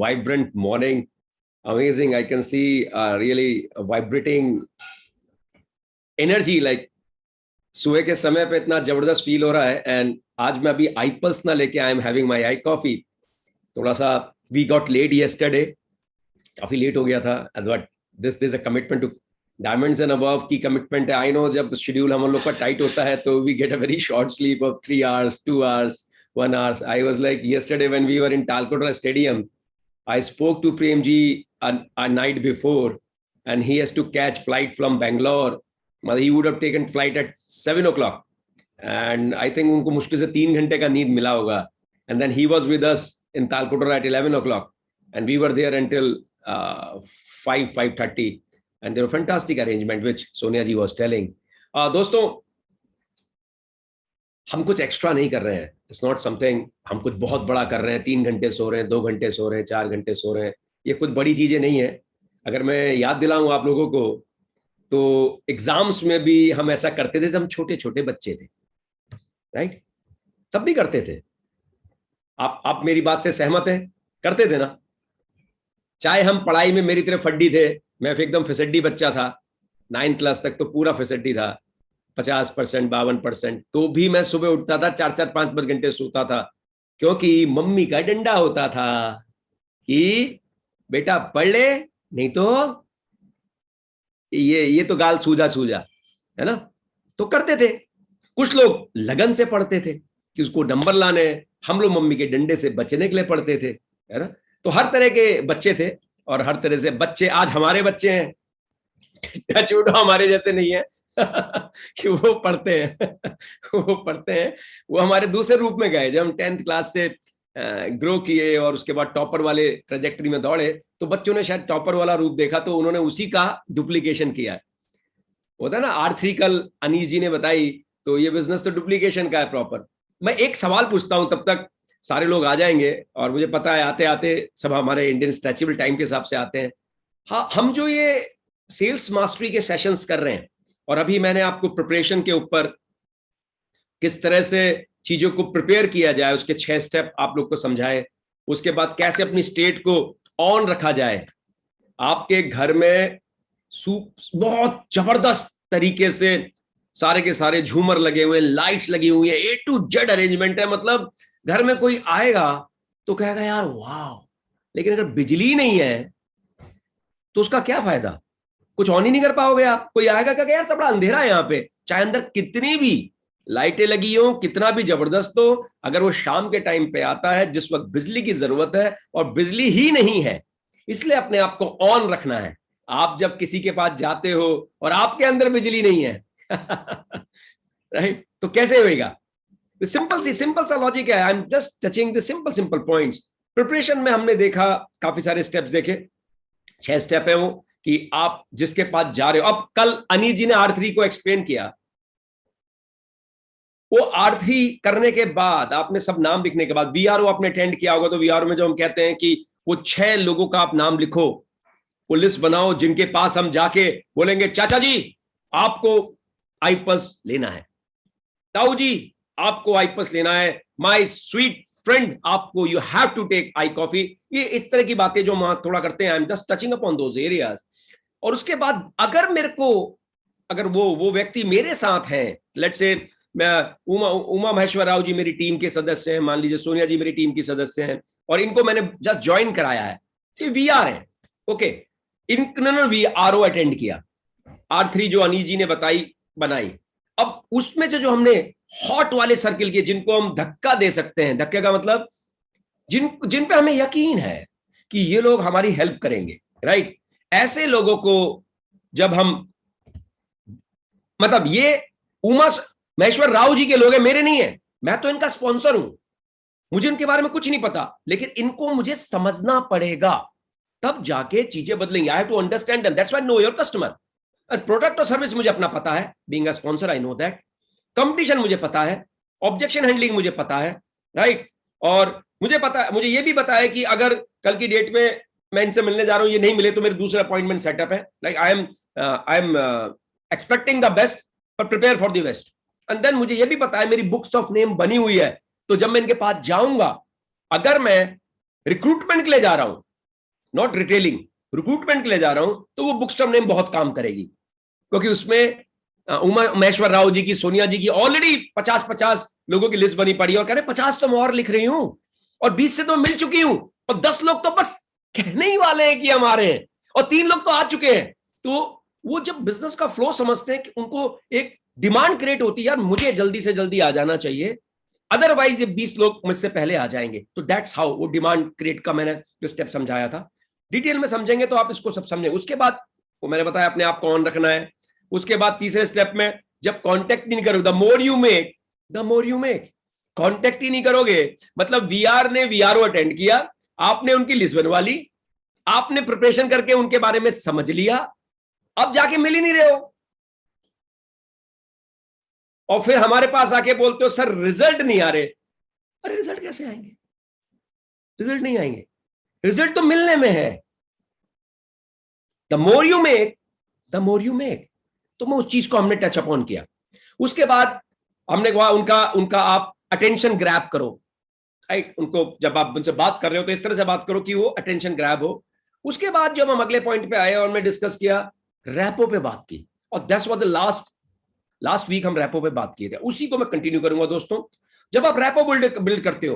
vibrant morning. Amazing. I can see really vibrating energy. Like सुबह के समय पे इतना जबरदस्त फील हो रहा है. एंड आज मैं अभी आई पल्स ना लेके I am having my iCoffee. थोड़ा सा वी गॉट लेट यस्टरडे, काफी लेट हो गया था. But this is a commitment to diamonds and above की कमिटमेंट है. आई नो जब शेड्यूल हम लोग का टाइट होता है तो we get a very short sleep of 3 hours, 2 hours, 1 hour. I was like yesterday when we were in Talcott Stadium, I spoke to Premji a night before, and he has to catch flight from Bangalore. He would have taken flight at 7 o'clock, and I think उनको मुश्किल से 3 घंटे का नींद मिला होगा. And then he was with us in Talcott at 11 o'clock, and we were there until 5:30, and there was fantastic arrangement which Sonia ji was telling. दोस्तों, हम कुछ एक्स्ट्रा नहीं कर रहे हैं. इट्स नॉट समथिंग हम कुछ बहुत बड़ा कर रहे हैं. 3 घंटे सो रहे हैं, 2 घंटे सो रहे हैं, 4 घंटे सो रहे हैं. ये कुछ बड़ी चीजें नहीं है. अगर मैं याद दिलाऊं आप लोगों को तो एग्जाम्स में भी हम ऐसा करते थे जब हम छोटे छोटे बच्चे थे. राइट? सब भी करते थे. आप मेरी बात से सहमत हैं? करते थे ना? चाहे हम पढ़ाई में मेरी तरह फड्डी थे, मैं एकदम फिसड्डी बच्चा था. 9th क्लास तक तो पूरा फिसड्डी था. 50%, 52%. तो भी मैं सुबह उठता था, 4-4, 5-5 घंटे सोता था, क्योंकि मम्मी का डंडा होता था कि बेटा पढ़ ले, नहीं तो ये तो गाल सूजा सूजा है ना. तो करते थे. कुछ लोग लगन से पढ़ते थे कि उसको नंबर लाने. हम लोग मम्मी के डंडे से बचने के लिए पढ़ते थे, है ना. तो हर तरह के बच्चे थे और हर तरह से बच्चे आज हमारे बच्चे हैं. टचवुड हमारे जैसे नहीं है कि वो पढ़ते हैं वो हमारे दूसरे रूप में गए. जब हम 10th क्लास से ग्रो किए और उसके बाद टॉपर वाले ट्रेजेक्टरी में दौड़े, तो बच्चों ने शायद टॉपर वाला रूप देखा तो उन्होंने उसी का डुप्लीकेशन किया है. होता है ना. R3 कल अनीस जी ने बताई, तो ये बिजनेस तो डुप्लीकेशन का है प्रॉपर. मैं एक सवाल पूछता हूं, तब तक सारे लोग आ जाएंगे और मुझे पता है आते आते सब हमारे इंडियन स्ट्रेचेबल टाइम के हिसाब से आते हैं. हाँ, हम जो ये सेल्स मास्टरी के सेशंस कर रहे हैं, और अभी मैंने आपको प्रिपरेशन के ऊपर किस तरह से चीजों को प्रिपेयर किया जाए उसके 6 स्टेप आप लोग को समझाए. उसके बाद कैसे अपनी स्टेट को ऑन रखा जाए. आपके घर में बहुत जबरदस्त तरीके से सारे के सारे झूमर लगे हुए, लाइट्स लगी हुई है, A to Z अरेंजमेंट है. मतलब घर में कोई आएगा तो कहेगा यार वाह. लेकिन अगर बिजली नहीं है तो उसका क्या फायदा? कुछ ऑन ही नहीं कर पाओगे आप. कोई आएगा कहेगा यार सब बड़ा अंधेरा है यहाँ पे, चाहे अंदर कितनी भी लाइटें लगी हो, कितना भी जबरदस्त हो, अगर वो शाम के टाइम पे आता है जिस वक्त बिजली की जरूरत है और बिजली ही नहीं है. इसलिए अपने आप को ऑन रखना है. आप जब किसी के पास जाते हो और आपके अंदर बिजली नहीं है राइट, तो कैसे होएगा? सिंपल सा लॉजिक है. I am just touching the simple points. Preparation में हमने देखा, काफी सारे स्टेप्स देखे. 6 स्टेप है वो कि आप जिसके पास जा रहे हो. अब कल अनीस जी ने R3 को एक्सप्लेन किया. वो R3 करने के बाद आपने सब नाम लिखने के बाद VRO आपने अटेंड किया होगा, तो VRO में जो हम कहते हैं कि वो 6 लोगों का आप नाम लिखो, वो लिस्ट बनाओ जिनके पास हम जाके बोलेंगे चाचा जी आपको आईपल्स लेना है, ताऊ जी आपको आईपल्स लेना है, माय स्वीट फ्रेंड आपको you have to take iCoffee. ये इस तरह की बातें जो हम थोड़ा करते हैं. I am just touching upon those areas. और उसके बाद अगर वो व्यक्ति मेरे साथ हैं, लेट्स से मैं उमा महेश्वर राव जी मेरी टीम के सदस्य हैं, मान लीजिए सोनिया जी मेरी टीम की सदस्य हैं, और इनको मैंने जस्ट ज्वाइन कराया है, ये VR है. ओके, इन्होंने VRO अटेंड किया. R3 जो अनीस जी ने बनाई. अब उसमें जो हमने हॉट वाले सर्किल किए, जिनको हम धक्का दे सकते हैं. धक्के का मतलब जिन पे हमें यकीन है कि ये लोग हमारी हेल्प करेंगे. राइट? ऐसे लोगों को जब हम, मतलब ये उमा महेश्वर राव जी के लोग हैं, मेरे नहीं है. मैं तो इनका स्पॉन्सर हूं, मुझे इनके बारे में कुछ नहीं पता, लेकिन इनको मुझे समझना पड़ेगा, तब जाके चीजें बदलेंगी. I have to understand them. That's why know your customer. Product और सर्विस मुझे अपना पता है, being a sponsor I know that. Competition मुझे पता है, ऑब्जेक्शन हैंडलिंग मुझे पता है. राइट? और मुझे ये भी पता है कि अगर कल की डेट में मैं इनसे मिलने जा रहा हूं, ये नहीं मिले तो मेरे दूसरा अपॉइंटमेंट सेटअप है. Like I am expecting the best पर prepare for the best. And then मुझे ये भी पता है मेरी बुक्स ऑफ नेम बनी हुई है, तो जब मैं इनके पास जाऊंगा, अगर मैं रिक्रूटमेंट के लिए जा रहा हूं नॉट रिटेलिंग, रिक्रूटमेंट के लिए जा रहा हूं, तो वो बुक स्टॉप नेम बहुत काम करेगी, क्योंकि उसमें उमा महेश्वर राव जी की, सोनिया जी की ऑलरेडी 50-50 लोगों की लिस्ट बनी पड़ी है, और कह रहे 50 तो मैं और लिख रही हूं, और 20 से तो मिल चुकी हूं, और 10 लोग तो बस कहने ही वाले हैं कि हमारे हैं, और 3 लोग तो आ चुके हैं। तो वो जब बिजनेस का फ्लो समझते हैं कि उनको एक डिमांड क्रिएट होती है, यार मुझे जल्दी से जल्दी आ जाना चाहिए, अदरवाइज ये 20 लोग मुझसे पहले आ जाएंगे। तो दैट्स हाउ वो डिमांड क्रिएट का मैंने जो स्टेप समझाया था, डिटेल में समझेंगे तो आप इसको सब समझें। उसके बाद वो मैंने बताया अपने आप को ऑन रखना है। उसके बाद तीसरे स्टेप में जब कांटेक्ट नहीं करोगे, the more you make the more you make, contact ही नहीं करोगे, मतलब वीआर ने वीआरओ अटेंड किया, आपने उनकी लिस्ट बनवा ली, आपने प्रिपरेशन करके उनके बारे में समझ लिया, अब जाके मिल ही नहीं रहे हो, और फिर हमारे पास आके बोलते हो सर रिजल्ट नहीं आ रहे। अरे रिजल्ट कैसे आएंगे? रिजल्ट नहीं आएंगे, रिजल्ट तो मिलने में है। The more you make the more you make. तो मैं उस चीज को हमने टच अपॉन किया। उसके बाद हमने कहा उनका उनका आप अटेंशन ग्रैब करो, राइट? उनको जब आप उनसे बात कर रहे हो तो इस तरह से बात करो कि वो अटेंशन ग्रैब हो। उसके बाद जब हम अगले पॉइंट पे आए और मैं डिस्कस किया, रैपो पे बात की, और that's was the last week हम रैपो पे बात किए थे, उसी को मैं कंटिन्यू करूंगा दोस्तों। जब आप रैपो बिल्ड करते हो,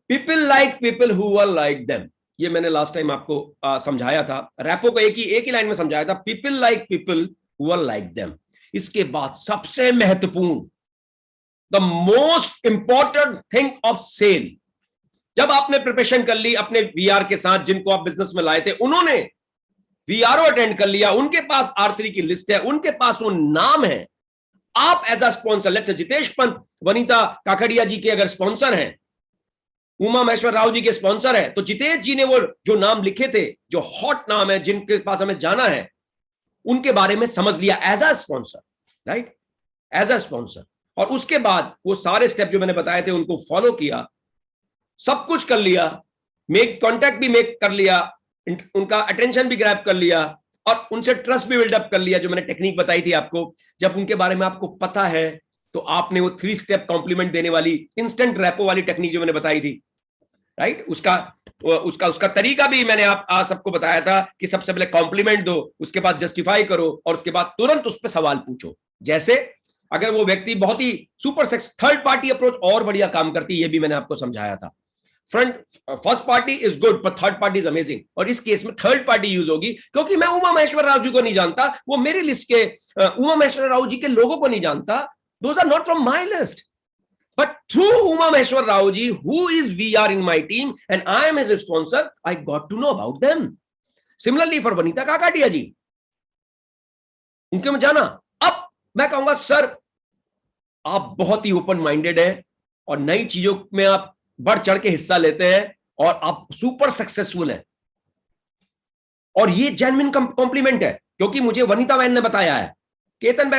people like people who are like them, ये मैंने लास्ट टाइम आपको समझाया था, रैपो को एक ही लाइन में समझाया था, people like people who are like them. इसके बाद सबसे महत्वपूर्ण, the most important thing of sale, जब आपने प्रिपरेशन कर ली अपने वीआर के साथ, जिनको आप बिजनेस में लाए थे, उन्होंने वीआरओ अटेंड कर लिया, उनके पास R3 की लिस्ट है, उनके पास वो नाम है, आप as a sponsor, let's say Jitesh Pant Vanita Kakadiya जी के अगर स्पॉन्सर हैं, उमा महेश्वर राव जी के स्पॉन्सर है, तो जितेश जी ने वो जो नाम लिखे थे, जो हॉट नाम है, जिनके पास हमें जाना है, उनके बारे में समझ लिया as a sponsor, right? As a sponsor. और उसके बाद वो सारे स्टेप जो मैंने बताए थे उनको फॉलो किया, सब कुछ कर लिया, मेक कॉन्टैक्ट भी मेक कर लिया, उनका अटेंशन भी ग्रैब कर लिया, और उनसे ट्रस्ट भी बिल्डअप कर लिया, जो मैंने टेक्निक बताई थी आपको। जब उनके बारे में आपको पता है, तो आपने वो 3 स्टेप कॉम्प्लीमेंट देने वाली इंस्टेंट रैपो वाली टेक्निक जो मैंने बताई थी, राइट, उसका उसका उसका तरीका भी मैंने आप सबको बताया था कि सबसे पहले कॉम्प्लीमेंट दो, उसके बाद जस्टिफाई करो, और उसके बाद तुरंत उस पर सवाल पूछो। जैसे अगर वो व्यक्ति बहुत ही सुपर सेक्स, थर्ड पार्टी अप्रोच और बढ़िया काम करती है, ये भी मैंने आपको समझाया था। फर्स्ट पार्टी इज गुड पर थर्ड पार्टी इज अमेजिंग, और इस केस में थर्ड पार्टी यूज होगी, क्योंकि मैं उमा महेश्वर राव जी को नहीं जानता, वो मेरी लिस्ट के उमा महेश्वर राव जी के लोगों को नहीं जानता, those are not from my list, but through Uma Maheshwar Rao ji, who is VR in my team and I am his sponsor, I got to know about them. Similarly for Vanita Kakatia ji, उनके में जाना। अब मैं कहूंगा sir आप बहुत ही open minded हैं, और नई चीजों में आप बढ़ चढ़ के हिस्सा लेते हैं, और आप सुपर सक्सेसफुल हैं, और ये जेन्युइन कॉम्प्लीमेंट है, क्योंकि मुझे वनिता बहन ने बताया है, केतन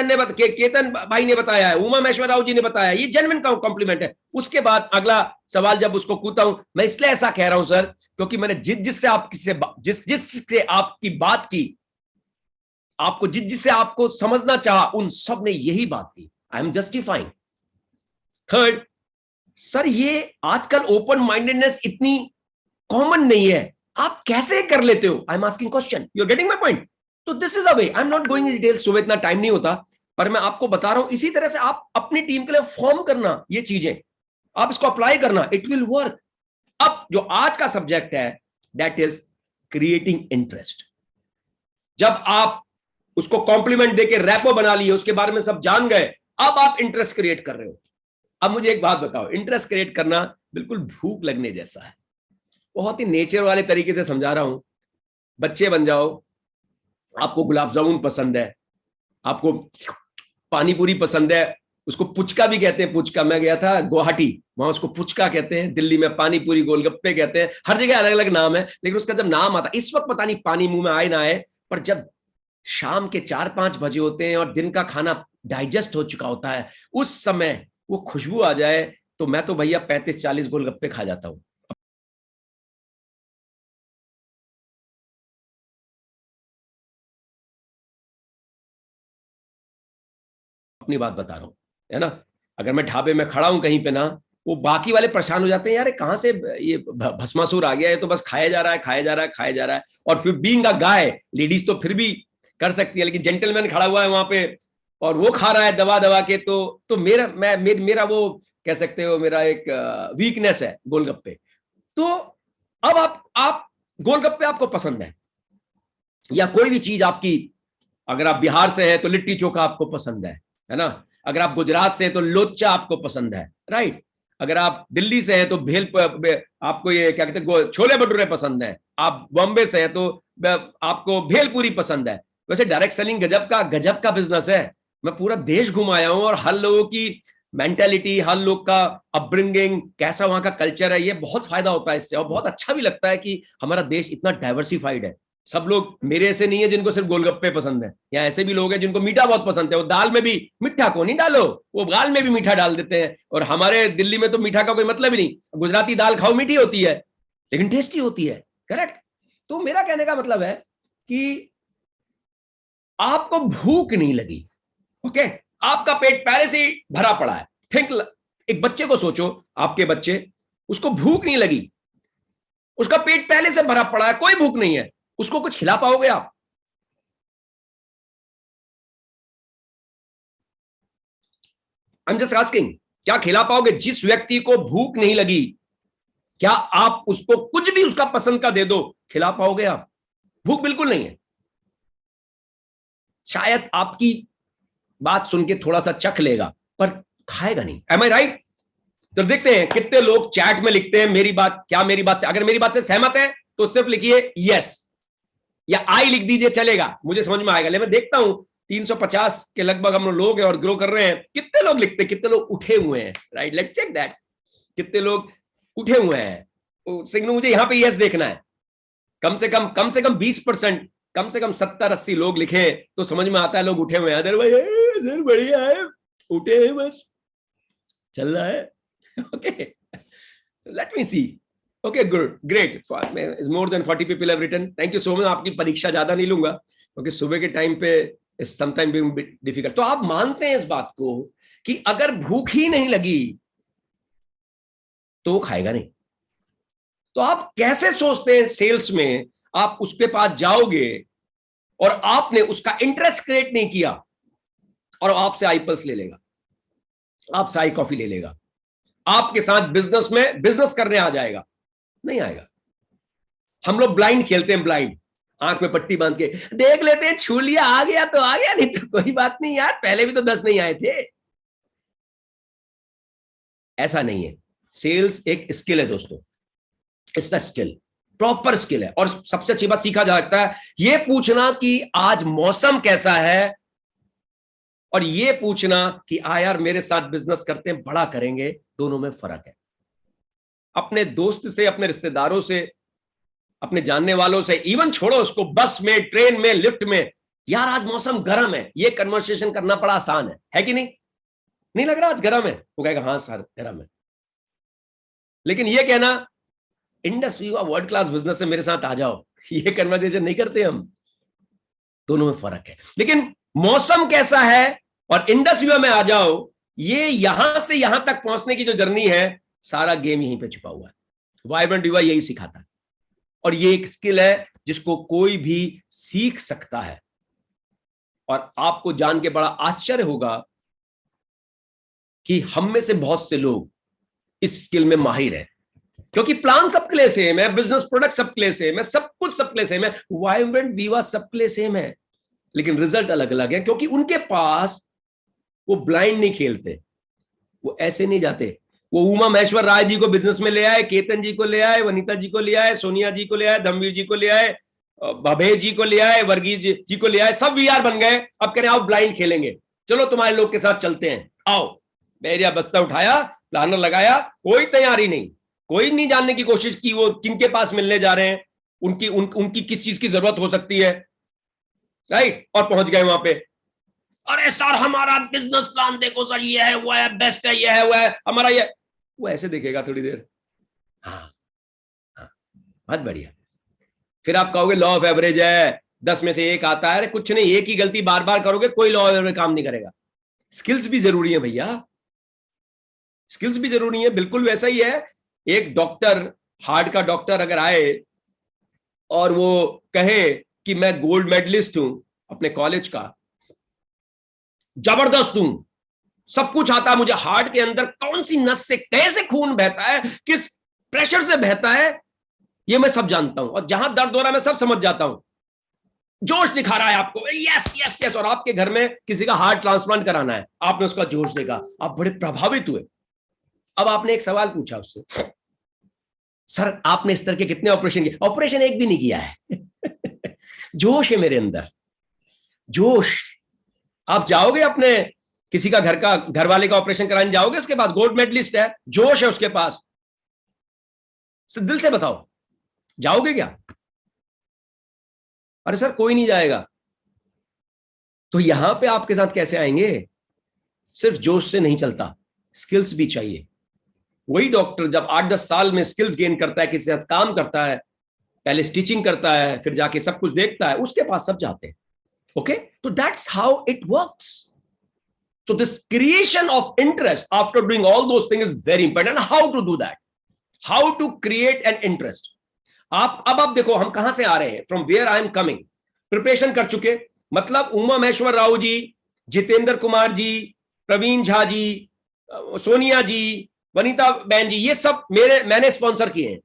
भाई ने बताया है, उमा महेश्वर राव जी ने बताया, ये जेन्युइन कॉम्प्लीमेंट है। उसके बाद अगला सवाल जब उसको कूदता हूं, मैं इसलिए ऐसा कह रहा हूं सर, क्योंकि मैंने जिससे आपकी बात की, आपको जिससे आपको समझना चाहा, उन सब ने यही बात की, I am justifying. Third, sir ये आजकल ओपन माइंडेडनेस इतनी कॉमन नहीं है, आप कैसे कर लेते हो? I am asking question, you are getting my point? तो this is a way, I am not going in details, सुबह इतना टाइम नहीं होता, पर मैं आपको बता रहा हूं, इसी तरह से आप अपनी टीम के लिए फॉर्म करना, ये चीजें आप इसको अप्लाई करना, इट विल वर्क। अब जो आज का सब्जेक्ट है, दैट इज क्रिएटिंग इंटरेस्ट। जब आप उसको कॉम्प्लीमेंट देके रैपो बना लिए, उसके बारे में सब जान गए, अब आप इंटरेस्ट क्रिएट कर रहे हो। अब मुझे एक बात बताओ, इंटरेस्ट क्रिएट करना बिल्कुल भूख लगने जैसा है, बहुत ही नेचर वाले तरीके से समझा रहा हूं। बच्चे बन जाओ, आपको गुलाब जामुन पसंद है, आपको पानी पूरी पसंद है, उसको पुचका भी कहते हैं, पुचका, मैं गया था गुवाहाटी, वहां उसको पुचका कहते हैं, दिल्ली में पानी पूरी गोलगप्पे कहते हैं, हर जगह अलग अलग नाम है, लेकिन उसका जब नाम आता, इस वक्त पता नहीं पानी मुंह में आए ना आए, पर जब शाम के 4-5 बजे होते हैं और दिन का खाना डाइजेस्ट हो चुका होता है, उस समय वो खुशबू आ जाए, तो मैं तो भैया 35-40 गोलगप्पे खा जाता हूं। अपनी बात बता रहा हूं, है ना? अगर मैं ढाबे में खड़ा हूं कहीं पे ना, वो बाकी वाले परेशान हो जाते हैं, यार कहां से ये भस्मासुर आ गया, ये तो बस खाया जा रहा है, खाया जा रहा है, खाया जा रहा है। और फिर बीइंग अ गाय, लेडीज तो फिर भी कर सकती है, लेकिन जेंटलमैन खड़ा हुआ है वहां पे और वो खा रहा है दबा दबा के, तो मेरा वो कह सकते हो मेरा एक वीकनेस है गोलगप्पे। तो अब आप गोलगप्पे आपको पसंद है, या कोई भी चीज आपकी, अगर आप बिहार से हैं तो लिट्टी चोखा आपको पसंद है ना? अगर आप गुजरात से हैं तो लोचा आपको पसंद है, राइट? अगर आप दिल्ली से हैं तो आपको ये क्या कहते हैं छोले भटूरे पसंद है। आप बॉम्बे से हैं तो आपको भेलपूरी पसंद है। वैसे डायरेक्ट सेलिंग गजब का बिजनेस है। मैं पूरा देश घुमाया हूं और हर लोगों की मेंटेलिटी, हर लोग का अपब्रिंगिंग, कैसा वहां का कल्चर है, ये बहुत फायदा होता है इससे। और बहुत अच्छा भी लगता है कि हमारा देश इतना डाइवर्सिफाइड है। सब लोग मेरे ऐसे नहीं है जिनको सिर्फ गोलगप्पे पसंद है, या ऐसे भी लोग हैं जिनको मीठा बहुत पसंद है। वो दाल में भी मीठा को नहीं डालो, वो दाल में भी मीठा डाल देते हैं। और हमारे दिल्ली में तो मीठा का कोई मतलब ही नहीं। गुजराती दाल खाओ, मीठी होती है लेकिन टेस्टी होती है, करेक्ट? तो मेरा कहने का मतलब है कि आपको भूख नहीं लगी, ओके? आपका पेट पहले से ही भरा पड़ा है। थिंक, एक बच्चे को सोचो, आपके बच्चे, उसको भूख नहीं लगी, उसका पेट पहले से भरा पड़ा है, कोई भूख नहीं है, उसको कुछ खिला पाओगे आप? आई एम जस्ट आस्किंग, क्या खिला पाओगे? जिस व्यक्ति को भूख नहीं लगी, क्या आप उसको कुछ भी उसका पसंद का दे दो, खिला पाओगे आप? भूख बिल्कुल नहीं है। शायद आपकी बात सुन के थोड़ा सा चख लेगा पर खाएगा नहीं। एम आई राइट? तो देखते हैं कितने लोग चैट में लिखते हैं मेरी बात, क्या मेरी बात से, अगर मेरी बात से सहमत है तो सिर्फ लिखिए यस या आई लिख दीजिए, चलेगा, मुझे समझ में आएगा। लेकिन मैं देखता हूं 350 के लगभग हम लोग हैं और ग्रो कर रहे हैं। कितने लोग लिखते हैं, कितने लोग उठे हुए हैं, राइट? लेट्स चेक दैट, कितने लोग उठे हुए हैं। सिग्नल मुझे यहां पे यस देखना है। कम से कम 20%, कम से कम 70-80 लोग लिखे तो समझ में आता है लोग उठे हुए हैं। अदरवाइज बढ़िया है, उठे हैं बस, चल रहा है। Okay, let me see. Okay, good, great, is more than 40 people have written, thank you so much. आपकी परीक्षा ज्यादा नहीं लूंगा क्योंकि सुबह के टाइम पे इज समटाइम बीइंग डिफिकल्ट। तो आप मानते हैं इस बात को कि अगर भूख ही नहीं लगी तो वो खाएगा नहीं। तो आप कैसे सोचते हैं सेल्स में आप उसके पास जाओगे और आपने उसका इंटरेस्ट क्रिएट नहीं किया और आपसे आई पल्स ले लेगा, आपसे आई कॉफी ले लेगा, आपके साथ बिजनेस में बिजनेस करने आ जाएगा? नहीं आएगा। हम लोग ब्लाइंड खेलते हैं, ब्लाइंड, आंख में पट्टी बांध के देख लेते हैं, छू लिया, आ गया तो आ गया, नहीं तो कोई बात नहीं यार, पहले भी तो 10 नहीं आए थे। ऐसा नहीं है। सेल्स एक स्किल है दोस्तों, it's a skill, proper skill है। और सबसे अच्छी बात सीखा जा सकता है ये पूछना कि आज मौसम कैसा है, और ये पूछना कि यार मेरे साथ बिजनेस करते हैं, बड़ा करेंगे, दोनों में फर्क है। अपने दोस्त से, अपने रिश्तेदारों से, अपने जानने वालों से, इवन छोड़ो उसको, बस में, ट्रेन में, लिफ्ट में, यार आज मौसम गर्म है, ये कन्वर्सेशन करना बड़ा आसान है कि नहीं? नहीं लग रहा आज गर्म है? वो कहेगा हाँ सर गर्म है। लेकिन ये कहना Indus Viva world class business है, मेरे साथ आ जाओ, ये कन्वर्सेशन नहीं करते हम। दोनों में फर्क है। लेकिन मौसम कैसा है और इंडस वीवा में आ जाओ, ये यहां से यहां तक पहुंचने की जो जर्नी है, सारा गेम यहीं पे छुपा हुआ है। वाइब्रेंट वीवा यही सिखाता है। और ये एक स्किल है जिसको कोई भी सीख सकता है। और आपको जान के बड़ा आश्चर्य होगा कि हम में से बहुत से लोग इस स्किल में माहिर हैं, क्योंकि प्लान सबके लिए सेम है, बिजनेस प्रोडक्ट सबके लिए सेम है, सब कुछ सबके लिए सेम है, वाइब्रेंट वीवा सबके लिए सेम है, लेकिन रिजल्ट अलग अलग है। क्योंकि उनके पास, वो ब्लाइंड नहीं खेलते, वो ऐसे नहीं जाते। वो उमा महेश्वर राय जी को बिजनेस में ले आए, केतन जी को ले आए, वनीता जी को ले आए, सोनिया जी को ले आए, धर्मवीर जी को ले आए, भभे जी को ले आए, वर्गीज जी को ले आए, सब वीआर बन गए। अब कह रहे हैं आओ ब्लाइंड खेलेंगे, चलो तुम्हारे लोग के साथ चलते हैं, आओ। बैरिया बस्ता उठाया, प्लानर लगाया, कोई तैयारी नहीं, कोई नहीं जानने की कोशिश की वो किनके पास मिलने जा रहे हैं, उनकी किस चीज की जरूरत हो सकती है, राइट? और पहुंच गए वहां पे, अरे सर हमारा बिजनेस प्लान देखो सर, ये है, वो है, बेस्ट है, ये है, वो है हमारा, ये। वो ऐसे देखेगा थोड़ी देर, हाँ हाँ, बहुत बढ़िया। फिर आप कहोगे लॉ ऑफ एवरेज है, 10 में से एक आता है। अरे कुछ नहीं, एक ही गलती बार बार करोगे, कोई लॉ ऑफ एवरेज काम नहीं करेगा। स्किल्स भी जरूरी है भैया। स्किल्स भी जरूरी है, बिल्कुल वैसा ही है। एक डॉक्टर, हार्ट का डॉक्टर अगर आए और वो कहे कि मैं गोल्ड मेडलिस्ट हूं अपने कॉलेज का, जबरदस्त हूं, सब कुछ आता है मुझे, हार्ट के अंदर कौन सी नस से कैसे खून बहता है, किस प्रेशर से बहता है, ये मैं सब जानता हूं, और जहां दर्द हो रहा है मैं सब समझ जाता हूं, जोश दिखा रहा है आपको, यस यस यस, और आपके घर में किसी का हार्ट ट्रांसप्लांट कराना है, आपने उसका जोश देखा, आप बड़े प्रभावित हुए। अब आपने एक सवाल पूछा उससे, सर आपने इस तरह के कितने ऑपरेशन किए? ऑपरेशन एक भी नहीं किया है। जोश है मेरे अंदर, जोश। आप जाओगे अपने किसी का घर वाले का ऑपरेशन कराने जाओगे, उसके बाद गोल्ड मेडलिस्ट है, जोश है उसके पास, दिल से बताओ जाओगे क्या? अरे सर कोई नहीं जाएगा। तो यहां पे आपके साथ कैसे आएंगे? सिर्फ जोश से नहीं चलता, स्किल्स भी चाहिए। वही डॉक्टर जब 8-10 साल में स्किल्स गेन करता है, किसी के साथ काम करता है, पहले स्टिचिंग करता है, फिर जाके सब कुछ देखता है, उसके पास सब जाते हैं। ओके, तो that's how it works. So this creation of interest after doing all those things is very important. And how to do that? How to create an interest? अब देखो हम कहां से आ रहे हैं, from where I am coming. Preparation कर चुके, मतलब उमा महेश्वर राव जी, जितेंद्र कुमार जी, प्रवीण झा जी, सोनिया जी, वनीता बहन जी, ये सब मैंने स्पॉन्सर किए हैं।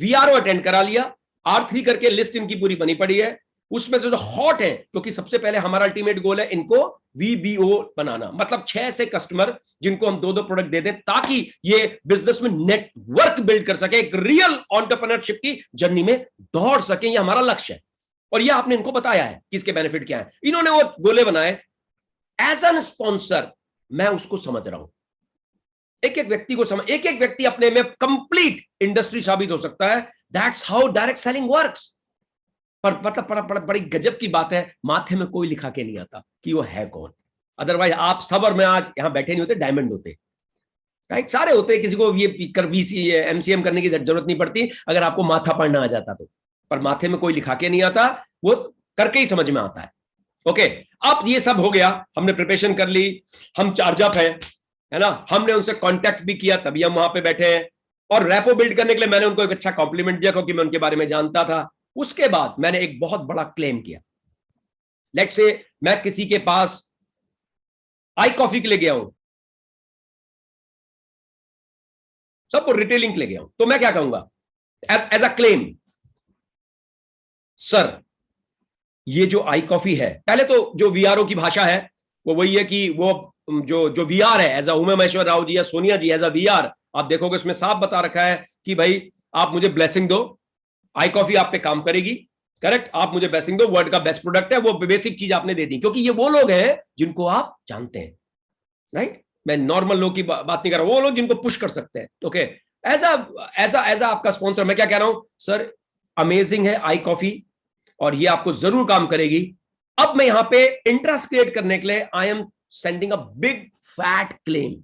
वीआरओ अटेंड करा लिया, R3 करके लिस्ट इनकी पूरी बनी पड़ी है, उसमें से जो हॉट है, क्योंकि सबसे पहले हमारा अल्टीमेट गोल है इनको VBO बनाना, मतलब 6 से कस्टमर जिनको हम 2-2 प्रोडक्ट दे दें, ताकि ये बिजनेस में नेटवर्क बिल्ड कर सके, एक रियल एंटरप्रेन्योरशिप की जर्नी में दौड़ सके, ये हमारा लक्ष्य है। और ये आपने इनको बताया है कि इसके बेनिफिट क्या है, इन्होंने वो गोले बनाए। एज एन स्पॉन्सर मैं उसको समझ रहा हूं, एक एक व्यक्ति को समझ, एक एक व्यक्ति अपने में कंप्लीट इंडस्ट्री साबित हो सकता है। That's how direct selling works. पर मतलब बड़ी गजब की बात है, माथे में कोई लिखा के नहीं आता कि वो है कौन। अदरवाइज आप सब और मैं आज यहां बैठे नहीं होते, डायमंड होते, राइट? सारे होते, किसी को ये कर VC MCM करने की जरूरत नहीं पड़ती अगर आपको माथा पढ़ना आ जाता तो, पर माथे में कोई लिखा के नहीं आता, वो करके ही समझ में आता है। ओके, अब ये सब हो गया, हमने प्रिपरेशन कर ली, हम चार्ज अप है ना, हमने उनसे कांटेक्ट भी किया, तभी हम वहां पे बैठे हैं। और रैपो बिल्ड करने के लिए मैंने उनको एक अच्छा कॉम्प्लीमेंट दिया, क्योंकि मैं उनके बारे में जानता था। उसके बाद मैंने एक बहुत बड़ा क्लेम किया। लेट्स से मैं किसी के पास आई कॉफी के लिए गया हूं, सबको रिटेलिंग के लिए गया हूं, तो मैं क्या कहूंगा एज अ क्लेम, सर ये जो आई कॉफी है, पहले तो जो VRO की भाषा है वो वही है कि वो जो VR है, एज अ उमा महेश्वर राव जी या सोनिया जी एज अ VR, आप देखोगे उसमें साफ बता रखा है कि भाई आप मुझे ब्लेसिंग दो, आई कॉफी आप पे काम करेगी, करेक्ट, आप मुझे ब्लेसिंग दो, वर्ल्ड का बेस्ट प्रोडक्ट है, वो बेसिक चीज आपने दे दी, क्योंकि ये वो लोग हैं जिनको आप जानते हैं, राइट? मैं नॉर्मल लोग की बात नहीं कर रहा, वो लोग जिनको पुश कर सकते हैं। ओके, एज आपका स्पॉन्सर मैं क्या कह रहा हूं, सर अमेजिंग है आई कॉफी, और ये आपको जरूर काम करेगी। अब मैं यहां पे इंटरेस्ट क्रिएट करने के लिए I am sending a big fat claim.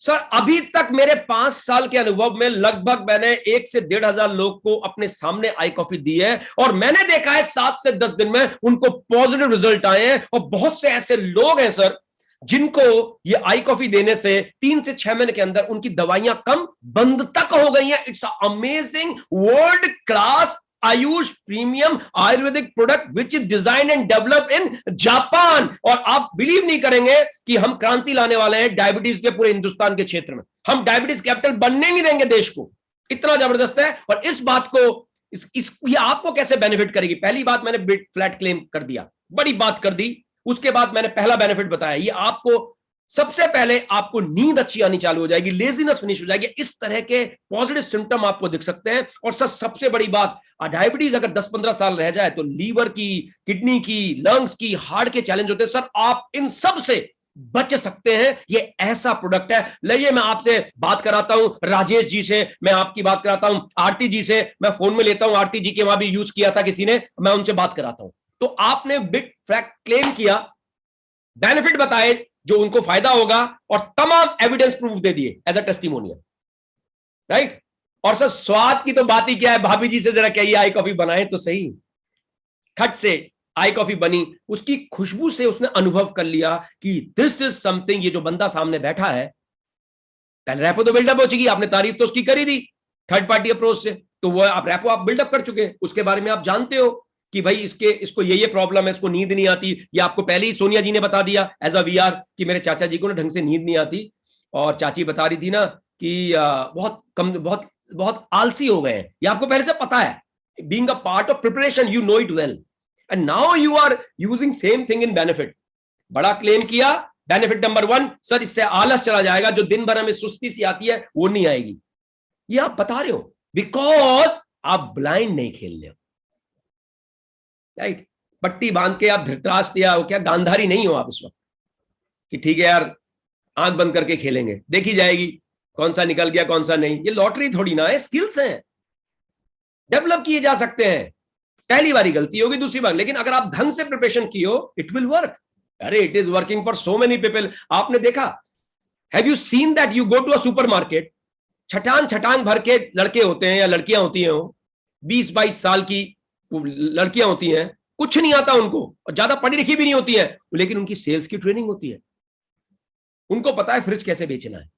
Sir अभी तक मेरे 5 साल के अनुभव में लगभग मैंने 1 से 1,500 लोग को अपने सामने आई कॉफी दी है, और मैंने देखा है 7 से 10 दिन में उनको पॉजिटिव रिजल्ट आए हैं। और बहुत से ऐसे लोग हैं सर जिनको ये आई कॉफी देने से 3 से 6 महीने के अंदर उनकी दवाइयां कम बंद तक हो गई हैं। It's amazing, world class Ayush premium Ayurvedic product which is design and develop in Japan. और आप बिलीव नहीं करेंगे कि हम क्रांति लाने वाले हैं डायबिटीज के पूरे हिंदुस्तान के क्षेत्र में, हम डायबिटीज कैपिटल बनने नहीं देंगे देश को, इतना जबरदस्त है। और इस बात को ये आपको कैसे बेनिफिट करेगी, पहली बात मैंने बिग फ्लैट क्लेम कर दिया, बड़ी बात कर दी। उसके बाद मैंने पहला बेनिफिट बताया, ये आपको सबसे पहले आपको नींद अच्छी आनी चालू हो जाएगी, लेजीनेस फिनिश हो जाएगी, इस तरह के पॉजिटिव सिम्टम आपको दिख सकते हैं। और सर सबसे बड़ी बात, डायबिटीज अगर 10-15 साल रह जाए तो लीवर की, किडनी की, लंग्स की, हार्ट के चैलेंज होते हैं। सर आप इन सब से बच सकते हैं, ये ऐसा प्रोडक्ट है। लाइए मैं आपसे बात कराता हूं राजेश जी से, मैं आपकी बात कराता हूं आरती जी से, मैं फोन में लेता हूं आरती जी के वहां भी यूज किया था किसी ने, मैं उनसे बात कराता हूं। तो आपने बिग फैक्ट क्लेम किया, बेनिफिट बताए जो उनको फायदा होगा, और तमाम एविडेंस प्रूफ दे दिए एज अ टेस्टिमोनियल, राइट? और सर स्वाद की तो बात ही क्या है, भाभी जी से जरा कहिए आई कॉफी बनाए तो सही। खट से आई कॉफी बनी, उसकी खुशबू से उसने अनुभव कर लिया कि दिस इज समथिंग, ये जो बंदा सामने बैठा है पहले रेपो तो बिल्डअप हो चुकी, आपने तारीफ तो उसकी करी दी थर्ड पार्टी अप्रोच से, तो वो आप रेपो आप बिल्डअप कर चुके हैं, उसके बारे में आप जानते हो कि भाई इसको ये प्रॉब्लम है, इसको नींद नहीं आती, ये आपको पहले ही सोनिया जी ने बता दिया एज अ वीआर कि मेरे चाचा जी को ना ढंग से नींद नहीं आती, और चाची बता रही थी ना कि बहुत आलसी हो गए हैं, ये आपको पहले से पता है, being a part of preparation you know it well, and now you are using same thing in benefit. बड़ा क्लेम किया, बेनिफिट नंबर 1, सर इससे आलस चला जाएगा, जो दिन भर हमें सुस्ती सी आती है वो नहीं आएगी, ये आप बता रहे हो बिकॉज आप ब्लाइंड नहीं खेल रहे हो, राइट? पट्टी बांध के आप धृतराष्ट्र या क्या गांधारी नहीं हो आप उस वक्त कि ठीक है यार आंख बंद करके खेलेंगे, देखी जाएगी कौन सा निकल गया कौन सा नहीं, ये लॉटरी थोड़ी ना है, स्किल्स हैं, डेवलप किए जा सकते हैं, पहली बारी गलती होगी दूसरी बार, लेकिन अगर आप ढंग से प्रिपरेशन की हो इट विल वर्क। अरे it is working for so many people, आपने देखा, have you seen that you go to a supermarket, छटांग भर के लड़के होते हैं या लड़कियां होती हैं, 20-22 साल की लड़कियां होती हैं, कुछ नहीं आता उनको और ज्यादा पढ़ी लिखी भी नहीं होती है, लेकिन उनकी सेल्स की ट्रेनिंग होती है, उनको पता है फ्रिज कैसे बेचना है,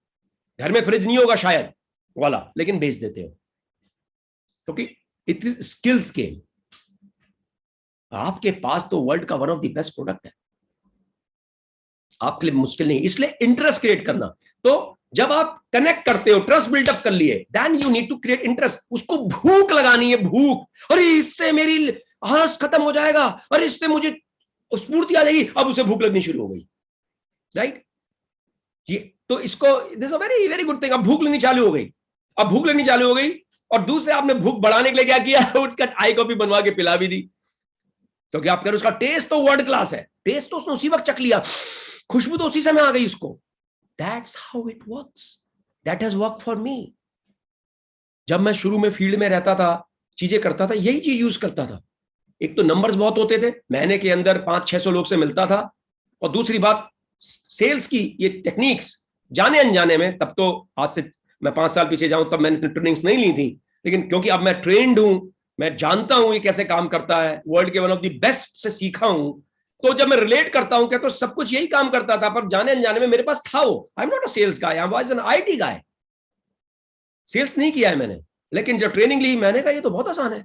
घर में फ्रिज नहीं होगा शायद वाला, लेकिन बेच देते हो क्योंकि इट इज स्किल्स गेम। आपके पास तो वर्ल्ड का one of the best product है, आपके लिए मुश्किल नहीं, इसलिए इंटरेस्ट क्रिएट करना। तो जब आप कनेक्ट करते हो, ट्रस्ट बिल्डअप कर लिए, then you need to create interest, उसको भूख लगानी है, भूख, अरे इससे मेरी आलस खत्म हो जाएगा, अरे इससे मुझे स्फूर्ति आ जाएगी, अब उसे भूख लगनी शुरू हो गई, राइट? ये तो इसको this a very very good thing, अब भूख लगनी चालू हो गई, अब भूख लगनी चालू हो गई, और दूसरे आपने भूख बढ़ाने के लिए क्या किया, उसका आई कॉफी बनवा के पिला भी दी, क्योंकि आप कह रहे उसका टेस्ट तो वर्ल्ड क्लास है, टेस्ट तो उसने उसी वक्त चख लिया, खुशबू तो उसी समय आ गई उसको। That's how it works. That has worked for me. जब मैं शुरू में फील्ड में रहता था, चीजें करता था, यही चीज यूज करता था। एक तो नंबर्स बहुत होते थे, महीने के अंदर 500-600 लोग से मिलता था, और दूसरी बात सेल्स की ये टेक्निक्स जाने अनजाने में, तब तो आज से मैं 5 साल पीछे जाऊं तब मैंने ट्रेनिंग्स नहीं ली थी, लेकिन क्योंकि अब मैं ट्रेंड हूं, मैं जानता हूं ये कैसे काम करता है, वर्ल्ड के वन ऑफ द बेस्ट से सीखा हूं, तो जब मैं रिलेट करता हूं क्या, तो सब कुछ यही काम करता था, पर जाने अनजाने में मेरे पास था वो। I am not a sales guy, I was an IT guy, sales नहीं किया है मैंने, लेकिन जब ट्रेनिंग ली मैंने कहा ये तो बहुत आसान है,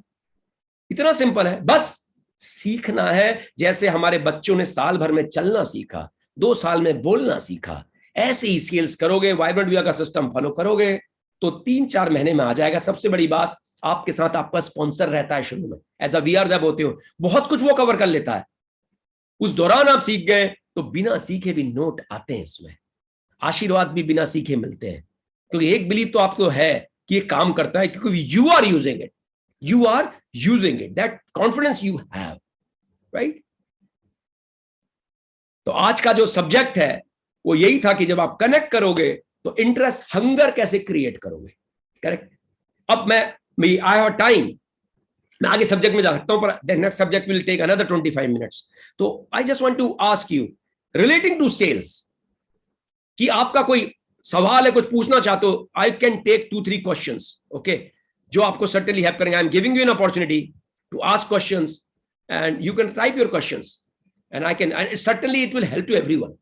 इतना सिंपल है, बस सीखना है। जैसे हमारे बच्चों ने साल भर में चलना सीखा, 2 साल में बोलना सीखा, ऐसे ही सेल्स करोगे, वाइब्रेंट वीआर का सिस्टम फॉलो करोगे तो 3-4 महीने में आ जाएगा। सबसे बड़ी बात, आपके साथ आपका स्पॉन्सर रहता है शुरू में, एज अ वीआर जब होते हो, बहुत कुछ वो कवर कर लेता है, उस दौरान आप सीख गए तो बिना सीखे भी नोट आते हैं, इसमें आशीर्वाद भी बिना सीखे मिलते हैं, क्योंकि एक बिलीव तो आपको है कि ये काम करता है, क्योंकि you are using it, that confidence you have, right? तो आज का जो सब्जेक्ट है वो यही था कि जब आप कनेक्ट करोगे तो इंटरेस्ट, हंगर कैसे क्रिएट करोगे, करेक्ट? अब मैं आई हैव टाइम, मैं आगे सब्जेक्ट में जा सकता हूं, पर next subject will take another 25 minutes. तो I just want to ask you relating to sales, कि आपका कोई सवाल है, कुछ पूछना चाहते हो, I can take 2-3 questions, okay, जो आपको सर्टेनली हेल्प करेंगे। I am giving you an opportunity to ask questions and you can type your questions and I can, and certainly it will help to everyone.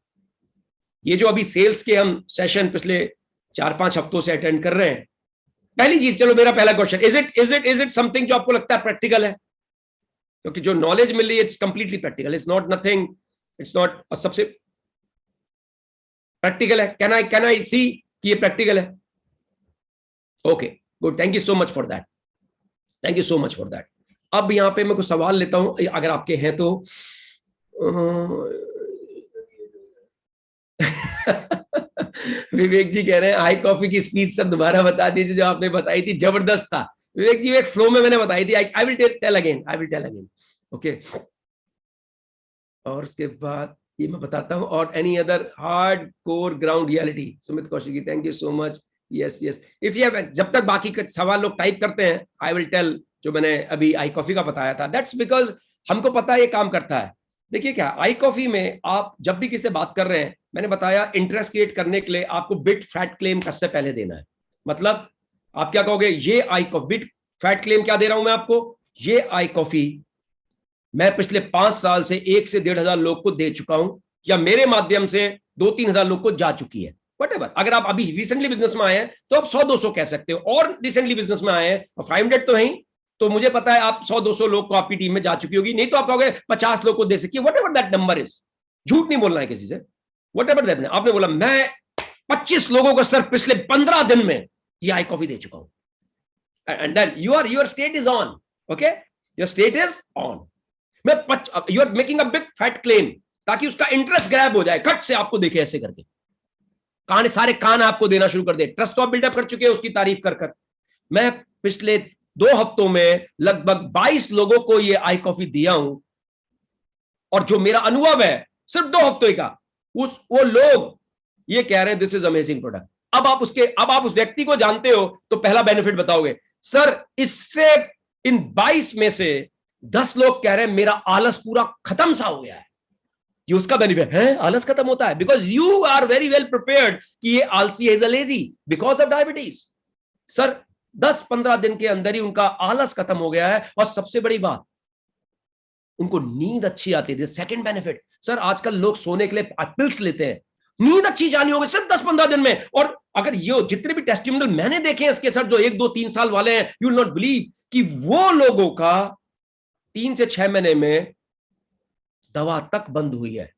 ये जो अभी sales के हम session पिछले 4-5 हफ्तों से अटेंड कर रहे हैं, पहली चीज, चलो मेरा पहला क्वेश्चन, इज इट समथिंग जो आपको लगता है प्रैक्टिकल है? क्योंकि जो नॉलेज मिल रही है it's completely practical, it's not nothing, it's not, सबसे प्रैक्टिकल है। कैन आई सी कि ये प्रैक्टिकल है? Okay good, thank you so much for that, thank you so much for that. अब यहां पे मैं कुछ सवाल लेता हूं, अगर आपके हैं तो। विवेक जी कह रहे हैं आई कॉफी की स्पीच सब दोबारा बता दीजिए जो आपने बताई थी, जबरदस्त था विवेक जी, एक फ्लो में मैंने बताई थी, I will tell again, okay. और उसके बाद ये मैं बताता हूं, और any other hard core ground reality, Sumit Kaushiki, thank you so much, yes if you have, जब तक बाकी के सवाल लोग टाइप करते हैं आई विल टेल, जो मैंने अभी आई कॉफी का बताया था, दैट्स बिकॉज हमको पता है ये काम करता है। देखिए क्या, आई कॉफी में आप जब भी किसी से बात कर रहे हैं, मैंने बताया इंटरेस्ट क्रिएट करने के लिए आपको बिट फैट क्लेम सबसे पहले देना है। मतलब आप क्या कहोगे, ये आई कॉफी, बिट फैट क्लेम क्या दे रहा हूं मैं आपको, ये आई कॉफी मैं पिछले 5 साल से 1 से 1,500 लोग को दे चुका हूं, या मेरे माध्यम से 2-3 हजार लोग को जा चुकी है। व्हाटएवर। अगर आप अभी रिसेंटली बिजनेस में आए हैं तो आप 100-200 कह सकते हो, और रिसेंटली बिजनेस में आए हैं 500 तो है, तो मुझे पता है आप 100-200 लोग को आपकी टीम में जा चुकी होगी, नहीं तो आप कहोगे 50 लोग को दे सकिए, व्हाटएवर दैट नंबर इज। झूठ नहीं बोलना है किसी से, व्हाटएवर दैट। आपने बोला मैं 25 लोगों को सर पिछले 15 दिन में ये आई कॉफी दे चुका हूं, and then your state is on, okay, your state is on. मैं you are making a big fat claim ताकि उसका इंटरेस्ट ग्रैब हो जाए, खट से आपको देखे ऐसे करके, कान सारे कान आपको देना शुरू कर दे। ट्रस्ट तो आप बिल्डअप कर चुके हैं उसकी तारीफ कर कर। मैं पिछले 2 हफ्तों में लगभग 22 लोगों को ये आई कॉफी दिया हूं, और जो मेरा अनुभव है सिर्फ 2 हफ्तों का, वो लोग ये कह रहे हैं दिस इज अमेजिंग प्रोडक्ट। अब आप उस व्यक्ति को जानते हो तो पहला बेनिफिट बताओगे, सर इससे इन 22 में से 10 लोग कह रहे हैं मेरा आलस पूरा खत्म सा हो गया है। ये उसका बेनिफिट है, आलस खत्म होता है because you are very well prepared कि ये आलसी is a lazy because of diabetes. Sir 10-15 दिन के अंदर ही उनका आलस खत्म हो गया है, और सबसे बड़ी बात उनको नींद अच्छी आती है। सेकंड बेनिफिट, सर आजकल लोग सोने के लिए पिल्स लेते हैं, नींद अच्छी जानी होगी सिर्फ 10-15 दिन में। और अगर ये जितने भी टेस्टिमोनियल मैंने देखे हैं इसके, सर जो 1, 2, 3 साल वाले हैं, यू विल नॉट बिलीव कि वो लोगों का 3 से 6 महीने में दवा तक बंद हुई है।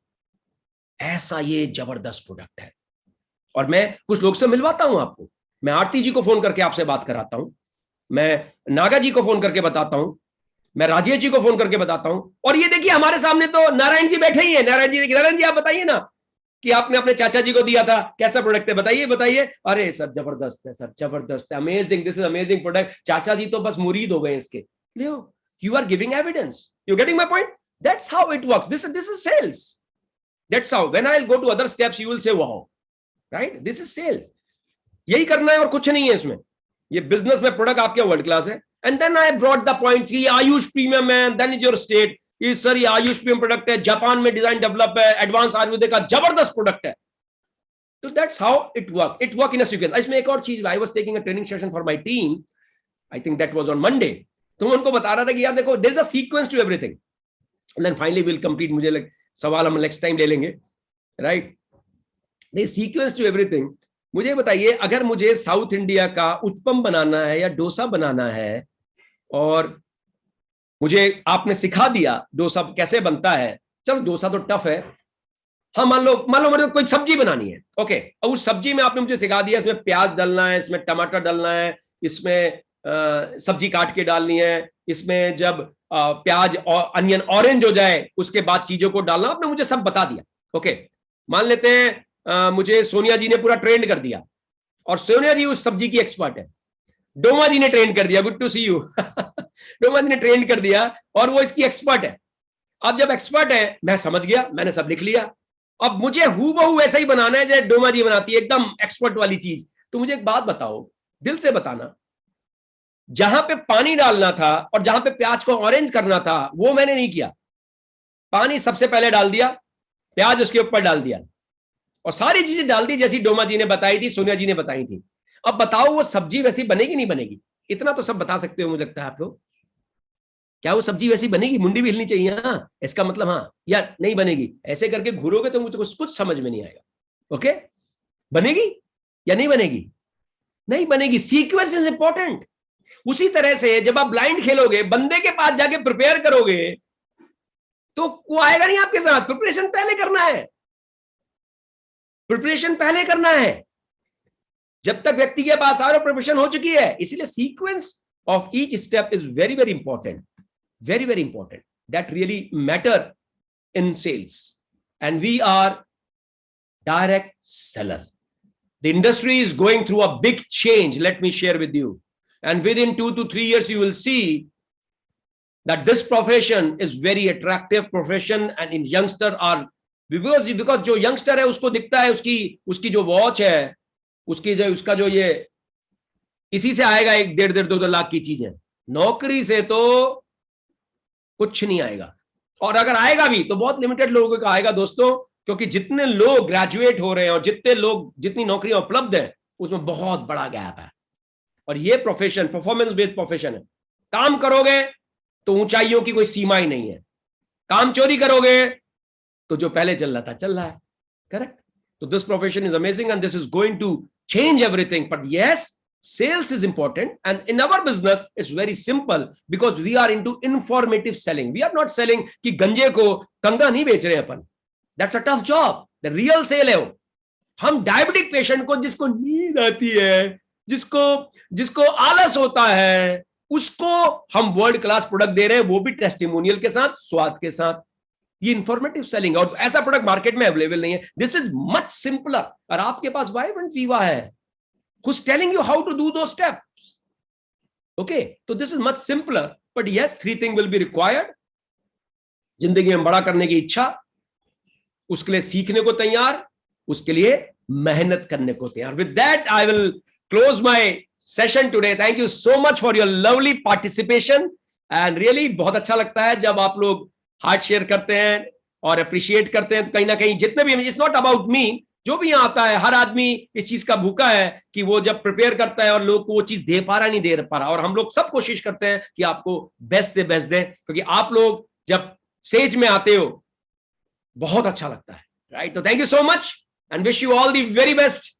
ऐसा ये जबरदस्त प्रोडक्ट है। और मैं कुछ लोग से मिलवाता हूं आपको, मैं आरती जी को फोन करके आपसे बात कराता हूं, मैं नागा जी को फोन करके बताता हूं, मैं राजेश जी को फोन करके बताता हूं। और ये देखिए हमारे सामने तो नारायण जी बैठे ही हैं। नारायण जी आप बताइए ना कि आपने अपने चाचा जी को दिया था, कैसा प्रोडक्ट है, बताइए। अरे सर जबरदस्त है, सर जबरदस्त है, amazing, this is amazing product. चाचा जी तो बस मुरीद हो गए इसके। You are giving evidence, you getting my point? That's how it works. This is sales. That's how when I'll go to other steps you will say wow, right? This is sales. यही करना है और कुछ नहीं है इसमें। ये business में प्रोडक्ट आपके वर्ल्ड क्लास है। And then I brought the points कि ये आयुष प्रीमियम है, then is your state is sir ये आयुष प्रीमियम प्रोडक्ट है, जापान में डिजाइन डेवलप है, एडवांस आयुर्वेदिक का जबरदस्त प्रोडक्ट है। तो that's how it work in a sequence. इसमें एक और चीज, I was taking a training session for my team, I think that was on Monday. तो मैं उनको बता रहा था कि यार देखो there is a sequence to everything, and then finally will complete. मुझे सवाल हम नेक्स्ट टाइम ले लेंगे, right? The sequence to everything. मुझे बताइए, अगर मुझे साउथ इंडिया का उत्पम बनाना है या डोसा बनाना है, और मुझे आपने सिखा दिया डोसा कैसे बनता है, चलो डोसा तो टफ है, हाँ मान लो मुझे कोई सब्जी बनानी है, ओके, और उस सब्जी में आपने मुझे सिखा दिया इसमें प्याज डालना है, इसमें टमाटर डालना है, इसमें सब्जी काट के डालनी है, इसमें जब प्याज और अनियन ऑरेंज हो जाए उसके बाद चीजों को डालना, आपने मुझे सब बता दिया, ओके। मान लेते हैं मुझे सोनिया जी ने पूरा ट्रेंड कर दिया, और सोनिया जी उस सब्जी की एक्सपर्ट है, डोमा जी ने ट्रेन कर दिया, good to see you Doma ji ने ट्रेन कर दिया और वो इसकी एक्सपर्ट है। अब जब एक्सपर्ट है, मैं समझ गया, मैंने सब लिख लिया, अब मुझे हूबहू वैसा ही बनाना है जैसे डोमा जी बनाती है, एकदम एक्सपर्ट वाली चीज। तो मुझे एक बात बताओ, दिल से बताना, जहां पे पानी डालना था और जहां पे प्याज को ऑरेंज करना था वो मैंने नहीं किया। पानी सबसे पहले डाल दिया, प्याज उसके ऊपर डाल दिया, और सारी चीजें डाल दी जैसी डोमा जी ने बताई थी, सोनिया जी ने बताई थी। अब बताओ वो सब्जी वैसी बनेगी नहीं बनेगी? इतना तो सब बता सकते हो मुझे लगता है आप लोग। क्या वो सब्जी वैसी बनेगी? मुंडी भी हिलनी चाहिए, हाँ, इसका मतलब हाँ या नहीं बनेगी। ऐसे करके घूरोगे तो मुझे कुछ समझ में नहीं आएगा। ओके, बनेगी या नहीं बनेगी? नहीं बनेगी। Sequence is important. उसी तरह से जब आप ब्लाइंड खेलोगे, बंदे के पास जाके प्रिपेयर करोगे, तो वो आएगा नहीं आपके साथ। प्रिपरेशन पहले करना है, प्रिपरेशन पहले करना है। जब तक व्यक्ति के पास सारा प्रिपरेशन हो चुकी है, इसीलिए sequence of each step is very very important, very very important, that really matter in sales. And we are direct seller. The industry is going through a big change, let me share with you, and within 2 to 3 years you will see that this profession is very attractive profession, and in youngster are because जो youngster है उसको दिखता है उसकी जो watch है, उसका जो ये इसी से आएगा 1.5-2 लाख की चीज है। नौकरी से तो कुछ नहीं आएगा, और अगर आएगा भी तो बहुत लिमिटेड लोगों का आएगा दोस्तों, क्योंकि जितने लोग ग्रेजुएट हो रहे हैं और जितनी नौकरियां उपलब्ध है उसमें बहुत बड़ा गैप है। और ये प्रोफेशन परफॉर्मेंस बेस्ड प्रोफेशन है। काम करोगे तो ऊंचाइयों की कोई सीमा ही नहीं है, काम चोरी करोगे तो जो पहले चल रहा था चल रहा है, correct? So this profession is amazing and this is going to change everything. But yes, sales is important, and in our business it's very simple because we are into informative selling. We are not selling कि गंजे को कंगा नहीं बेच रहे अपन. That's a tough job. The real sale है वो. हम diabetic patient को, जिसको नींद आती है, जिसको आलस होता है, उसको हम वर्ल्ड क्लास प्रोडक्ट दे रहे हैं, वो भी टेस्टिमोनियल के साथ, स्वाद के साथ. ये इंफॉर्मेटिव सेलिंग, और ऐसा प्रोडक्ट मार्केट में अवेलेबल नहीं है. This is much simpler. और आपके पास वाइब्रेंट वीवा है, who's telling you how to do those steps. Okay, so this is much simpler. But yes, 3 things will be required. जिंदगी में बड़ा करने की इच्छा, उसके लिए सीखने को तैयार, उसके लिए मेहनत करने को तैयार. With that, I will close my session today. Thank you so much for your lovely participation. And really बहुत अच्छा लगता है जब आप लोग हार्ट शेयर करते हैं और अप्रिशिएट करते हैं. तो कहीं ना कहीं जितने भी, इट्स नॉट अबाउट मी, जो भी यहाँ आता है हर आदमी इस चीज का भूखा है कि वो जब प्रिपेयर करता है और लोग को वो चीज दे पा रहा नहीं दे पा रहा. और हम लोग सब कोशिश करते हैं कि आपको बेस्ट से बेस्ट दें, क्योंकि आप लोग जब स्टेज में आते हो बहुत अच्छा लगता है. राइट? तो thank you so much and wish you all the very best.